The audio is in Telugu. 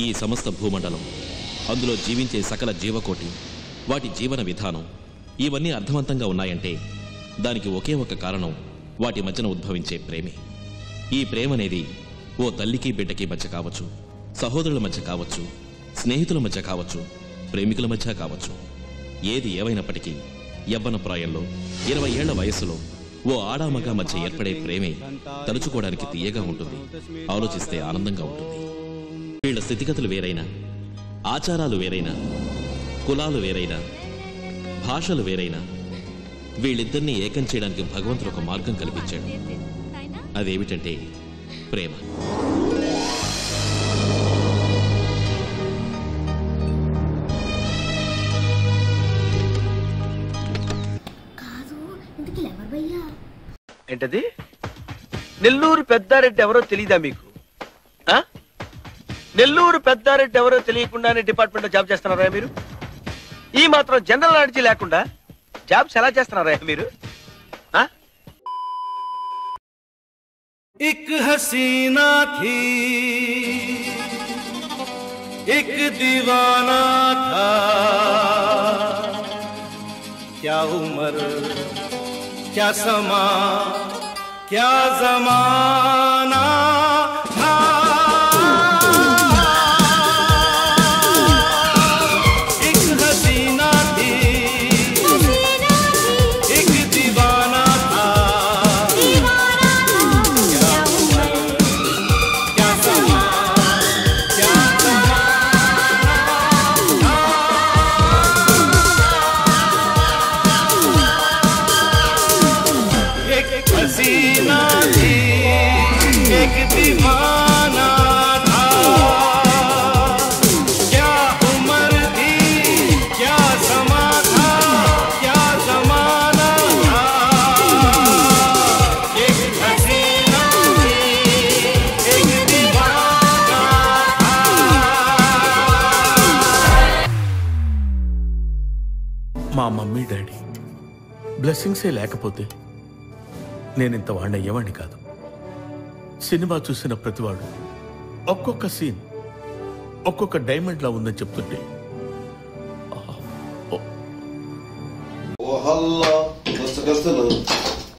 ఈ సమస్త భూమండలం, అందులో జీవించే సకల జీవకోటి, వాటి జీవన విధానం ఇవన్నీ అర్థవంతంగా ఉన్నాయంటే దానికి ఒకే ఒక కారణం వాటి మధ్యన ఉద్భవించే ప్రేమే. ఈ ప్రేమనేది ఓ తల్లికి బిడ్డకి మధ్య కావచ్చు, సహోదరుల మధ్య కావచ్చు, స్నేహితుల మధ్య కావచ్చు, ప్రేమికుల మధ్య కావచ్చు. ఏది ఏవైనప్పటికీ యవ్వన ప్రాయంలో 20 ఏళ్ల వయస్సులో ఓ ఆడామగ మధ్య ఏర్పడే ప్రేమే తలుచుకోవడానికి తీయగా ఉంటుంది, ఆలోచిస్తే ఆనందంగా ఉంటుంది. వీళ్ల స్థితిగతులు వేరైనా, ఆచారాలు వేరైనా, కులాలు వేరైనా, భాషలు వేరైనా వీళ్ళిద్దరినీ ఏకం చేయడానికి భగవంతుడు ఒక మార్గం కల్పించాడు. అదేమిటంటే ప్రేమ. ఏంటది? నెల్లూరు పెద్దారెడ్డి ఎవరో తెలీదా మీకు? నెల్లూరు పెద్దారెడ్డి ఎవరో తెలియకుండానే డిపార్ట్మెంట్ లో జాబ్ చేస్తున్నారా మీరు? ఈ మాత్రం జనరల్ నాలెడ్జ్ లేకుండా జాబ్స్ ఎలా చేస్తున్నారా మీరు? एक हसीना थी, एक दीवाना था, क्या उम्र क्या समा क्या जमाना था। एक हसीना थी, एक दीवाना था, क्या उम्र क्या समा क्या जमाना था। एक हसीना थी, एक दीवाना था, क्या उम्र थी क्या समा था क्या जमाना था। एक हसीना थी, एक दीवाना था। మా మమ్మీ డాడీ బ్లెస్సింగ్సే లేకపోతే నేనింత వాడిని అయ్యేవాడిని కాదు. సినిమా చూసిన ప్రతివాడు ఒక్కొక్క సీన్ ఒక్కొక్క డైమండ్లా ఉందని చెప్తుంటే Oh Allah, nasıl gazeteler?